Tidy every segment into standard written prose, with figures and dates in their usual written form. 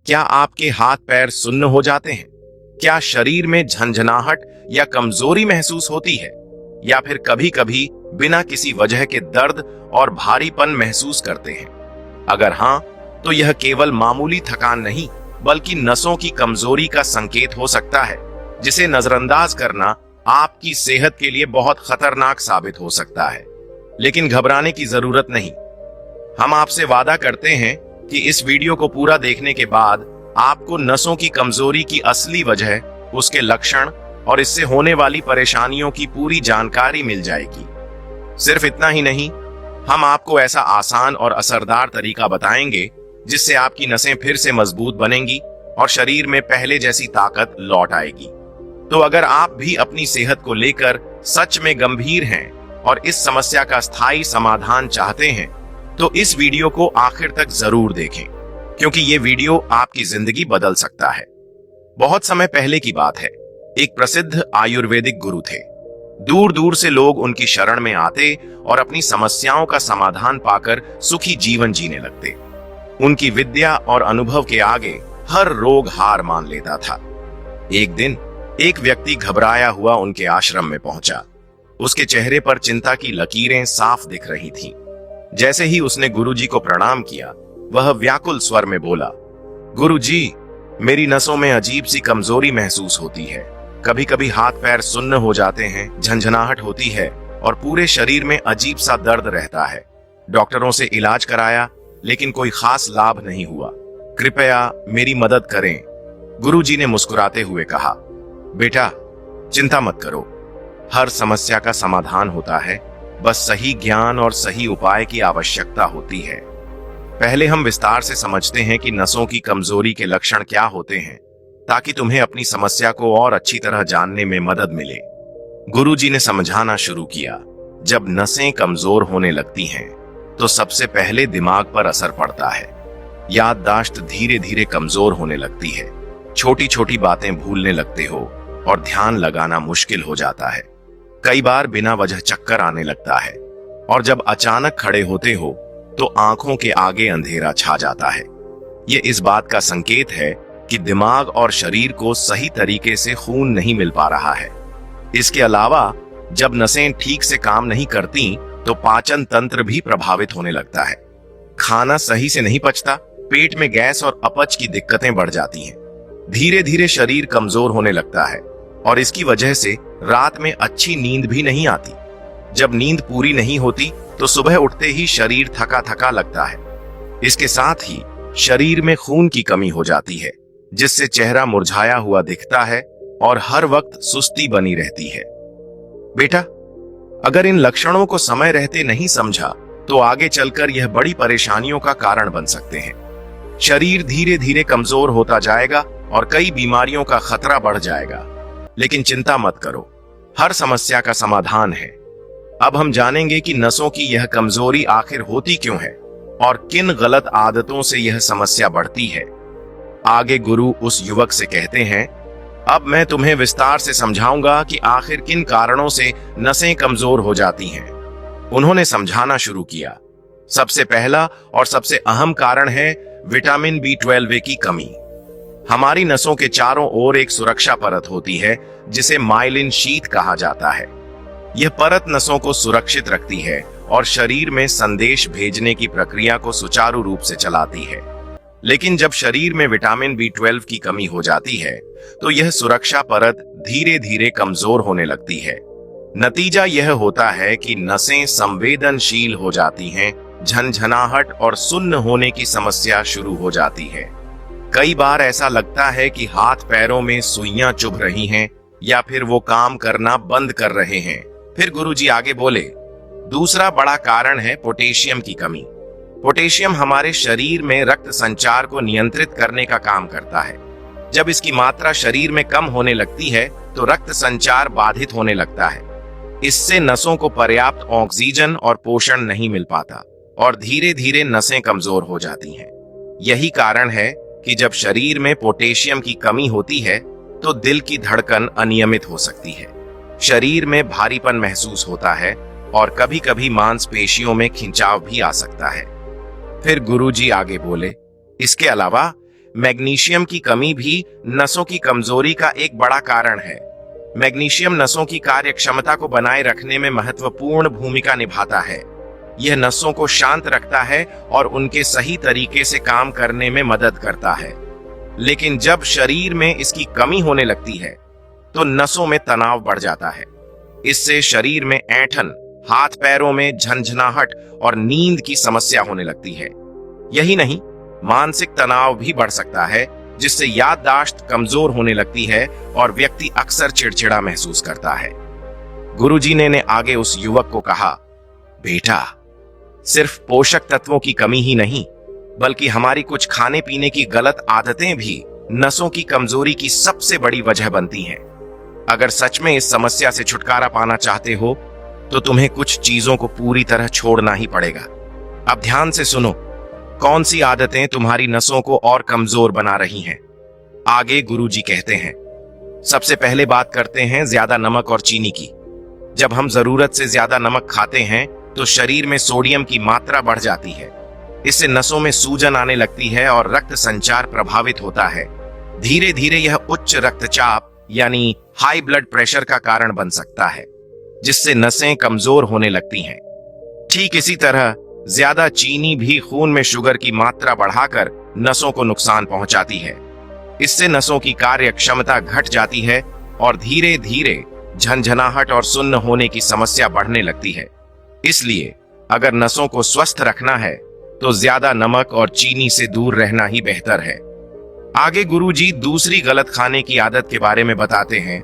क्या आपके हाथ पैर सुन्न हो जाते हैं? क्या शरीर में झंझनाहट या कमजोरी महसूस होती है? या फिर कभी कभी बिना किसी वजह के दर्द और भारीपन महसूस करते हैं? अगर हां, तो यह केवल मामूली थकान नहीं, बल्कि नसों की कमजोरी का संकेत हो सकता है, जिसे नजरअंदाज करना आपकी सेहत के लिए बहुत खतरनाक साबित हो सकता है। लेकिन घबराने की जरूरत नहीं। हम आपसे वादा करते हैं कि इस वीडियो को पूरा देखने के बाद आपको नसों की कमजोरी की असली वजह, उसके लक्षण और इससे होने वाली परेशानियों की पूरी जानकारी मिल जाएगी। सिर्फ इतना ही नहीं, हम आपको ऐसा आसान और असरदार तरीका बताएंगे जिससे आपकी नसें फिर से मजबूत बनेंगी और शरीर में पहले जैसी ताकत लौट आएगी। तो अगर आप भी अपनी सेहत को लेकर सच में गंभीर हैं और इस समस्या का स्थायी समाधान चाहते हैं, तो इस वीडियो को आखिर तक जरूर देखें, क्योंकि ये वीडियो आपकी जिंदगी बदल सकता है। बहुत समय पहले की बात है, एक प्रसिद्ध आयुर्वेदिक गुरु थे। दूर दूर से लोग उनकी शरण में आते और अपनी समस्याओं का समाधान पाकर सुखी जीवन जीने लगते। उनकी विद्या और अनुभव के आगे हर रोग हार मान लेता था। एक दिन एक व्यक्ति घबराया हुआ उनके आश्रम में पहुंचा। उसके चेहरे पर चिंता की लकीरें साफ दिख रही थीं। जैसे ही उसने गुरुजी को प्रणाम किया, वह व्याकुल स्वर में बोला, गुरुजी, मेरी नसों में अजीब सी कमजोरी महसूस होती है। कभी कभी हाथ पैर सुन्न हो जाते हैं, झंझनाहट होती है और पूरे शरीर में अजीब सा दर्द रहता है। डॉक्टरों से इलाज कराया, लेकिन कोई खास लाभ नहीं हुआ। कृपया मेरी मदद करें। गुरुजी ने मुस्कुराते हुए कहा, बेटा, चिंता मत करो। हर समस्या का समाधान होता है, बस सही ज्ञान और सही उपाय की आवश्यकता होती है। पहले हम विस्तार से समझते हैं कि नसों की कमजोरी के लक्षण क्या होते हैं, ताकि तुम्हें अपनी समस्या को और अच्छी तरह जानने में मदद मिले। गुरुजी ने समझाना शुरू किया, जब नसें कमजोर होने लगती हैं, तो सबसे पहले दिमाग पर असर पड़ता है। याददाश्त धीरे धीरे कमजोर होने लगती है। छोटी छोटी बातें भूलने लगते हो और ध्यान लगाना मुश्किल हो जाता है। कई बार बिना वजह चक्कर आने लगता है और जब अचानक खड़े होते हो तो आंखों के आगे अंधेरा छा जाता है। ये इस बात का संकेत है कि दिमाग और शरीर को सही तरीके से खून नहीं मिल पा रहा है। इसके अलावा जब नसें ठीक से काम नहीं करती तो पाचन तंत्र भी प्रभावित होने लगता है। खाना सही से नहीं पचता, पेट में गैस और अपच की दिक्कतें बढ़ जाती हैं। धीरे धीरे शरीर कमजोर होने लगता है और इसकी वजह से रात में अच्छी नींद भी नहीं आती। जब नींद पूरी नहीं होती तो सुबह उठते ही शरीर थका थका लगता है। इसके साथ ही शरीर में खून की कमी हो जाती है, जिससे चेहरा मुरझाया हुआ दिखता है और हर वक्त सुस्ती बनी रहती है। बेटा, अगर इन लक्षणों को समय रहते नहीं समझा तो आगे चलकर यह बड़ी परेशानियों का कारण बन सकते हैं। शरीर धीरे धीरे कमजोर होता जाएगा और कई बीमारियों का खतरा बढ़ जाएगा। लेकिन चिंता मत करो, हर समस्या का समाधान है। अब हम जानेंगे कि नसों की यह कमजोरी आखिर होती क्यों है और किन गलत आदतों से यह समस्या बढ़ती है। आगे गुरु उस युवक से कहते हैं, अब मैं तुम्हें विस्तार से समझाऊंगा कि आखिर किन कारणों से नसें कमजोर हो जाती हैं। उन्होंने समझाना शुरू किया। सबसे पहला और सबसे अहम कारण है विटामिन B12 की कमी। हमारी नसों के चारों ओर एक सुरक्षा परत होती है, जिसे माइलिन शीथ कहा जाता है। यह परत नसों को सुरक्षित रखती है और शरीर में संदेश भेजने की प्रक्रिया को सुचारू रूप से चलाती है। लेकिन जब शरीर में विटामिन B12 की कमी हो जाती है, तो यह सुरक्षा परत धीरे धीरे कमजोर होने लगती है। नतीजा यह होता है कि नसें संवेदनशील हो जाती हैं, झनझनाहट और सुन्न होने की समस्या शुरू हो जाती है। कई बार ऐसा लगता है कि हाथ पैरों में सुइयां चुभ रही हैं या फिर वो काम करना बंद कर रहे हैं। फिर गुरुजी आगे बोले, दूसरा बड़ा कारण है पोटेशियम की कमी। पोटेशियम हमारे शरीर में रक्त संचार को नियंत्रित करने का काम करता है। जब इसकी मात्रा शरीर में कम होने लगती है तो रक्त संचार बाधित होने लगता है। इससे नसों को पर्याप्त ऑक्सीजन और पोषण नहीं मिल पाता और धीरे धीरे नसें कमजोर हो जाती हैं। यही कारण है कि जब शरीर में पोटेशियम की कमी होती है तो दिल की धड़कन अनियमित हो सकती है, शरीर में भारीपन महसूस होता है और कभी कभी मांसपेशियों में खिंचाव भी आ सकता है। फिर गुरुजी आगे बोले, इसके अलावा मैग्नीशियम की कमी भी नसों की कमजोरी का एक बड़ा कारण है। मैग्नीशियम नसों की कार्य क्षमता को बनाए रखने में महत्वपूर्ण भूमिका निभाता है। यह नसों को शांत रखता है और उनके सही तरीके से काम करने में मदद करता है। लेकिन जब शरीर में इसकी कमी होने लगती है तो नसों में तनाव बढ़ जाता है। इससे शरीर में ऐंठन, हाथ पैरों में झंझनाहट और नींद की समस्या होने लगती है। यही नहीं, मानसिक तनाव भी बढ़ सकता है, जिससे याददाश्त कमजोर होने लगती है और व्यक्ति अक्सर चिड़चिड़ा महसूस करता है। गुरुजी ने आगे उस युवक को कहा, बेटा, सिर्फ पोषक तत्वों की कमी ही नहीं, बल्कि हमारी कुछ खाने पीने की गलत आदतें भी नसों की कमजोरी की सबसे बड़ी वजह बनती हैं। अगर सच में इस समस्या से छुटकारा पाना चाहते हो तो तुम्हें कुछ चीजों को पूरी तरह छोड़ना ही पड़ेगा। अब ध्यान से सुनो, कौन सी आदतें तुम्हारी नसों को और कमजोर बना रही हैं। आगे गुरुजी कहते हैं, सबसे पहले बात करते हैं ज्यादा नमक और चीनी की। जब हम जरूरत से ज्यादा नमक खाते हैं तो शरीर में सोडियम की मात्रा बढ़ जाती है। इससे नसों में सूजन आने लगती है और रक्त संचार प्रभावित होता है। धीरे धीरे यह उच्च रक्तचाप यानी हाई ब्लड प्रेशर का कारण बन सकता है, जिससे नसें कमजोर होने लगती हैं। ठीक इसी तरह ज्यादा चीनी भी खून में शुगर की मात्रा बढ़ाकर नसों को नुकसान पहुंचाती है। इससे नसों की कार्य क्षमता घट जाती है और धीरे धीरे झंझनाहट और सुन्न होने की समस्या बढ़ने लगती है। इसलिए अगर नसों को स्वस्थ रखना है तो ज्यादा नमक और चीनी से दूर रहना ही बेहतर है। आगे गुरुजी दूसरी गलत खाने की आदत के बारे में बताते हैं।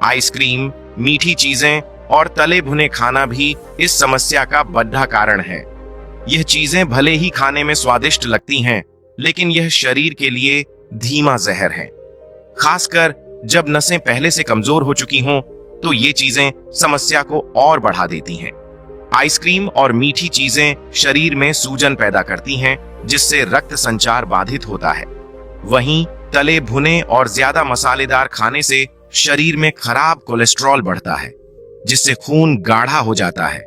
आइसक्रीम, मीठी चीजें और तले भुने खाना भी इस समस्या का बड़ा कारण है। यह चीजें भले ही खाने में स्वादिष्ट लगती हैं, लेकिन यह शरीर के लिए धीमा जहर है। खासकर जब नसें पहले से कमजोर हो चुकी हों तो ये चीजें समस्या को और बढ़ा देती हैं। आइसक्रीम और मीठी चीजें शरीर में सूजन पैदा करती हैं, जिससे रक्त संचार बाधित होता है। वहीं तले भुने और ज्यादा मसालेदार खाने से शरीर में खराब कोलेस्ट्रॉल बढ़ता है, जिससे खून गाढ़ा हो जाता है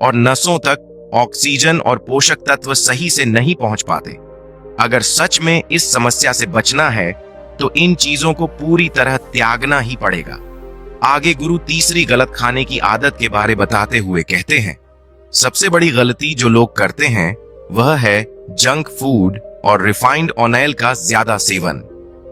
और नसों तक ऑक्सीजन और पोषक तत्व सही से नहीं पहुंच पाते। अगर सच में इस समस्या से बचना है तो इन चीजों को पूरी तरह त्यागना ही पड़ेगा। आगे गुरु तीसरी गलत खाने की आदत के बारे बताते हुए कहते हैं, सबसे बड़ी गलती जो लोग करते हैं वह है जंक फूड और रिफाइंड ऑयल का ज्यादा सेवन।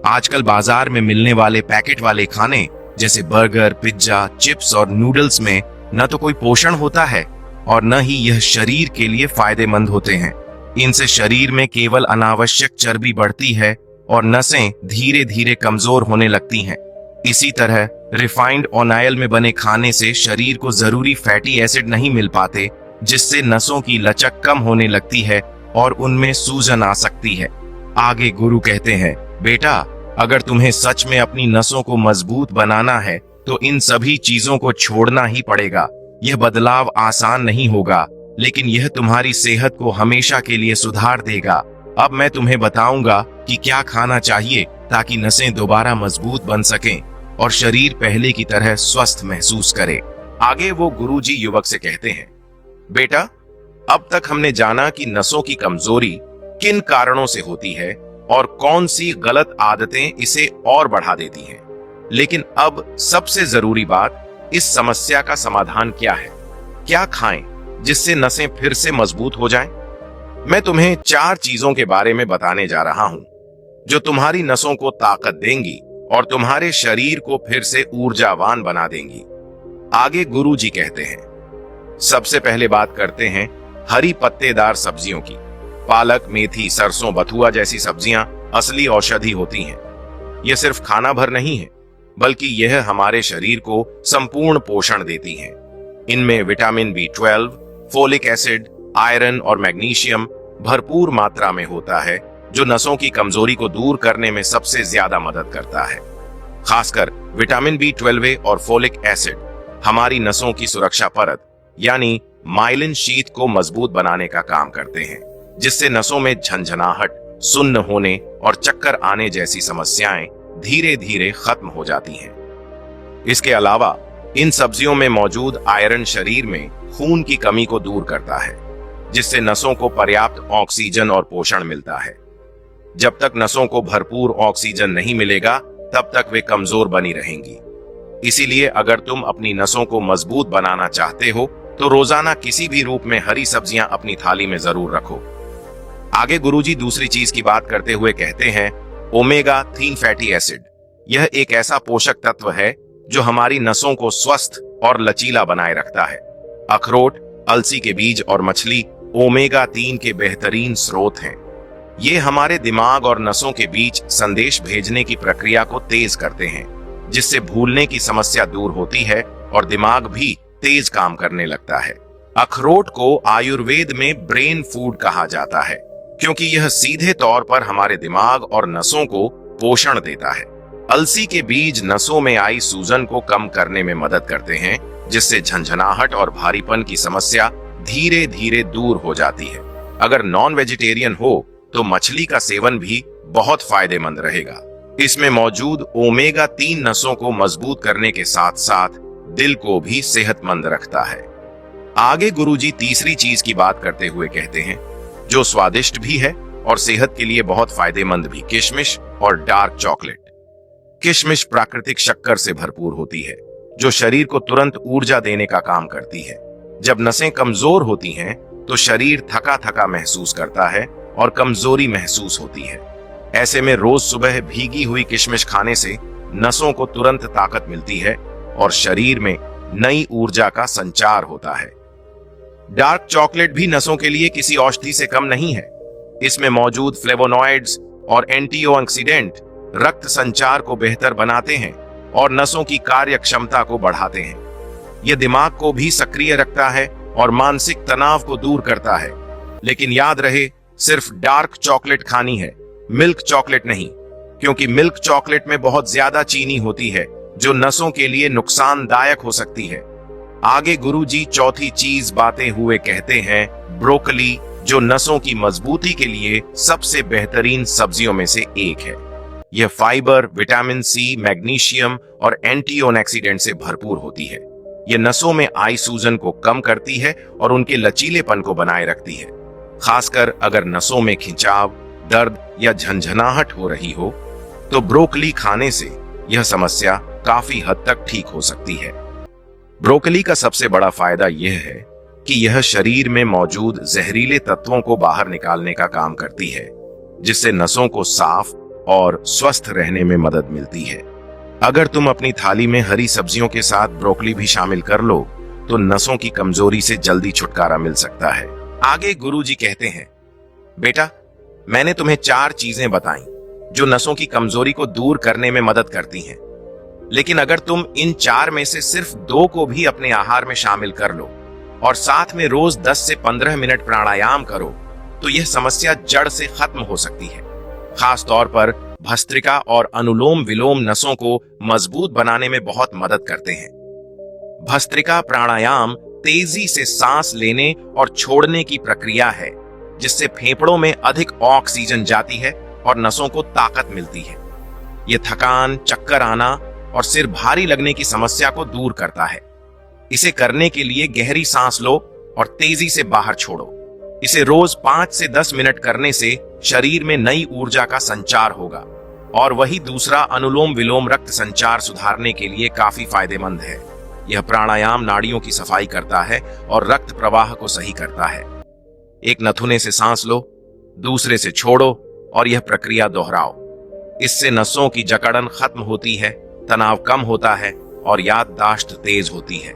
आजकल बाजार में मिलने वाले पैकेट वाले खाने जैसे बर्गर, पिज्जा, चिप्स और नूडल्स में न तो कोई पोषण होता है और न ही यह शरीर के लिए फायदेमंद होते हैं। इनसे शरीर में केवल अनावश्यक चर्बी बढ़ती है और नसें धीरे धीरे कमजोर होने लगती हैं। इसी तरह रिफाइंड ऑयल में बने खाने से शरीर को जरूरी फैटी एसिड नहीं मिल पाते, जिससे नसों की लचक कम होने लगती है और उनमें सूजन आ सकती है। आगे गुरु कहते हैं, बेटा, अगर तुम्हें सच में अपनी नसों को मजबूत बनाना है तो इन सभी चीजों को छोड़ना ही पड़ेगा। यह बदलाव आसान नहीं होगा, लेकिन यह तुम्हारी सेहत को हमेशा के लिए सुधार देगा। अब मैं तुम्हें बताऊंगा कि क्या खाना चाहिए ताकि नसें दोबारा मजबूत बन सकें और शरीर पहले की तरह स्वस्थ महसूस करे। आगे वो गुरुजी युवक से कहते हैं, बेटा, अब तक हमने जाना कि नसों की कमजोरी किन कारणों से होती है और कौन सी गलत आदतें इसे और बढ़ा देती हैं। लेकिन अब सबसे जरूरी बात, इस समस्या का समाधान क्या है? क्या खाएं जिससे नसें फिर से मजबूत हो जाएं? मैं तुम्हें 4 चीजों के बारे में बताने जा रहा हूं जो तुम्हारी नसों को ताकत देंगी और तुम्हारे शरीर को फिर से ऊर्जावान बना देंगी। आगे गुरुजी कहते हैं, सबसे पहले बात करते हैं हरी पत्तेदार सब्जियों की। पालक, मेथी, सरसों, बथुआ जैसी सब्जियां असली औषधि होती हैं। यह सिर्फ खाना भर नहीं है, बल्कि यह हमारे शरीर को संपूर्ण पोषण देती हैं। इनमें vitamin B12, folic acid, iron और मैग्नीशियम भरपूर मात्रा में होता है, जो नसों की कमजोरी को दूर करने में सबसे ज्यादा मदद करता है। खासकर विटामिन B12 और फोलिक एसिड हमारी नसों की सुरक्षा परत यानी माइलिन शीथ को मजबूत बनाने का काम करते हैं, जिससे नसों में झंझनाहट, सुन्न होने और चक्कर आने जैसी समस्याएं धीरे धीरे खत्म हो जाती हैं। इसके अलावा इन सब्जियों में मौजूद आयरन शरीर में खून की कमी को दूर करता है, जिससे नसों को पर्याप्त ऑक्सीजन और पोषण मिलता है। जब तक नसों को भरपूर ऑक्सीजन नहीं मिलेगा तब तक वे कमजोर बनी रहेंगी। इसीलिए अगर तुम अपनी नसों को मजबूत बनाना चाहते हो तो रोजाना किसी भी रूप में हरी सब्जियां अपनी थाली में जरूर रखो। आगे गुरुजी दूसरी चीज की बात करते हुए कहते हैं ओमेगा 3 फैटी एसिड। यह एक ऐसा पोषक तत्व है जो हमारी नसों को स्वस्थ और लचीला बनाए रखता है। अखरोट, अलसी के बीज और मछली ओमेगा 3 के बेहतरीन स्रोत हैं। ये हमारे दिमाग और नसों के बीच संदेश भेजने की प्रक्रिया को तेज करते हैं, जिससे भूलने की समस्या दूर होती है और दिमाग भी तेज काम करने लगता है। अखरोट को आयुर्वेद में ब्रेन फूड कहा जाता है क्योंकि यह सीधे तौर पर हमारे दिमाग और नसों को पोषण देता है। अलसी के बीज नसों में आई सूजन को कम करने में मदद करते हैं, जिससे झंझनाहट और भारीपन की समस्या धीरे धीरे दूर हो जाती है। अगर नॉन वेजिटेरियन हो तो मछली का सेवन भी बहुत फायदेमंद रहेगा। इसमें मौजूद ओमेगा 3 नसों को मजबूत करने के साथ साथ दिल को भी सेहतमंद रखता है। आगे गुरुजी तीसरी चीज की बात करते हुए कहते हैं जो स्वादिष्ट भी है और सेहत के लिए बहुत फायदेमंद भी, किशमिश और डार्क चॉकलेट। किशमिश प्राकृतिक शक्कर से भरपूर होती है जो शरीर को तुरंत ऊर्जा देने का काम करती है। जब नसें कमजोर होती हैं तो शरीर थका थका महसूस करता है और कमजोरी महसूस होती है। ऐसे में रोज सुबह भीगी हुई किशमिश खाने से नसों को तुरंत ताकत मिलती है और शरीर में नई ऊर्जा का संचार होता है। डार्क चॉकलेट भी नसों के लिए किसी औषधि से कम नहीं है। इसमें मौजूद फ्लेवोनॉइड्स और एंटीऑक्सीडेंट रक्त संचार को बेहतर बनाते हैं और नसों की कार्य क्षमता को बढ़ाते हैं। यह दिमाग को भी सक्रिय रखता है और मानसिक तनाव को दूर करता है। लेकिन याद रहे, सिर्फ डार्क चॉकलेट खानी है, मिल्क चॉकलेट नहीं, क्योंकि मिल्क चॉकलेट में बहुत ज्यादा चीनी होती है जो नसों के लिए नुकसानदायक हो सकती है। आगे गुरुजी चौथी चीज बातें हुए कहते हैं ब्रोकली, जो नसों की मजबूती के लिए सबसे बेहतरीन सब्जियों में से एक है। यह फाइबर, विटामिन सी, मैग्नीशियम और एंटीऑक्सीडेंट से भरपूर होती है। यह नसों में आई सूजन को कम करती है और उनके लचीलेपन को बनाए रखती है। खासकर अगर नसों में खिंचाव, दर्द या झंझनाहट हो रही हो तो ब्रोकली खाने से यह समस्या काफी हद तक ठीक हो सकती है। ब्रोकली का सबसे बड़ा फायदा यह है कि यह शरीर में मौजूद जहरीले तत्वों को बाहर निकालने का काम करती है, जिससे नसों को साफ और स्वस्थ रहने में मदद मिलती है। अगर तुम अपनी थाली में हरी सब्जियों के साथ ब्रोकली भी शामिल कर लो तो नसों की कमजोरी से जल्दी छुटकारा मिल सकता है। आगे गुरुजी कहते हैं बेटा, मैंने तुम्हें 4 चीजें बताई जो नसों की कमजोरी को दूर करने में मदद करती हैं। लेकिन अगर तुम इन 4 में से सिर्फ 2 को भी अपने आहार में शामिल कर लो और साथ में रोज 10 से 15 मिनट प्राणायाम करो तो यह समस्या जड़ से खत्म हो सकती है। खास तौर पर भस्त्रिका और अनुलोम विलोम नसों को मजबूत बनाने में बहुत मदद करते हैं। भस्त्रिका प्राणायाम तेजी से सांस लेने और छोड़ने की प्रक्रिया है, जिससे फेफड़ों में अधिक ऑक्सीजन जाती है और नसों को ताकत मिलती है। यह थकान, चक्कर आना और सिर भारी लगने की समस्या को दूर करता है। इसे करने के लिए गहरी सांस लो और तेजी से बाहर छोड़ो। इसे रोज 5 से 10 मिनट करने से शरीर में नई ऊर्जा का संचार होगा। और वही दूसरा अनुलोम विलोम रक्त संचार सुधारने के लिए काफी फायदेमंद है। यह प्राणायाम नाड़ियों की सफाई करता है और रक्त प्रवाह को सही करता है। एक नथुने से सांस लो, दूसरे से छोड़ो और यह प्रक्रिया दोहराओ। इससे नसों की जकड़न खत्म होती है, तनाव कम होता है और याददाश्त तेज होती है।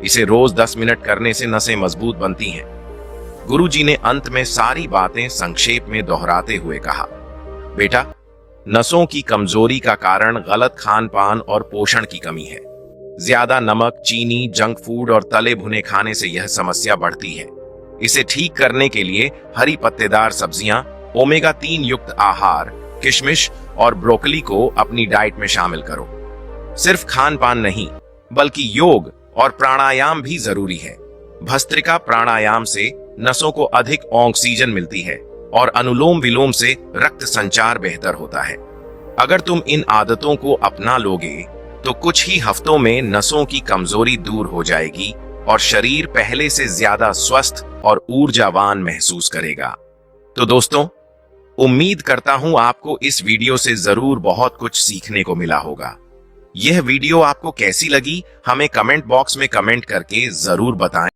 इसे रोज 10 मिनट करने से नसें मजबूत बनती हैं। गुरुजी ने अंत में सारी बातें संक्षेप में दोहराते हुए कहा, बेटा, नसों की कमजोरी का कारण गलत खान पान और पोषण की कमी है। ज्यादा नमक, चीनी, जंक फूड और तले भुने खाने से यह समस्या बढ़ती है। इसे ठीक करने के लिए हरी पत्तेदार सब्जियां, ओमेगा 3 युक्त आहार, किशमिश और ब्रोकली को अपनी डाइट में शामिल करो। सिर्फ खान पान नहीं बल्कि योग और प्राणायाम भी जरूरी है। भस्त्रिका प्राणायाम से नसों को अधिक ऑक्सीजन मिलती है और अनुलोम विलोम से रक्त संचार बेहतर होता है। अगर तुम इन आदतों को अपना लोगे तो कुछ ही हफ्तों में नसों की कमजोरी दूर हो जाएगी और शरीर पहले से ज्यादा स्वस्थ और ऊर्जावान महसूस करेगा। तो दोस्तों, उम्मीद करता हूं आपको इस वीडियो से जरूर बहुत कुछ सीखने को मिला होगा। यह वीडियो आपको कैसी लगी हमें कमेंट बॉक्स में कमेंट करके जरूर बताएं।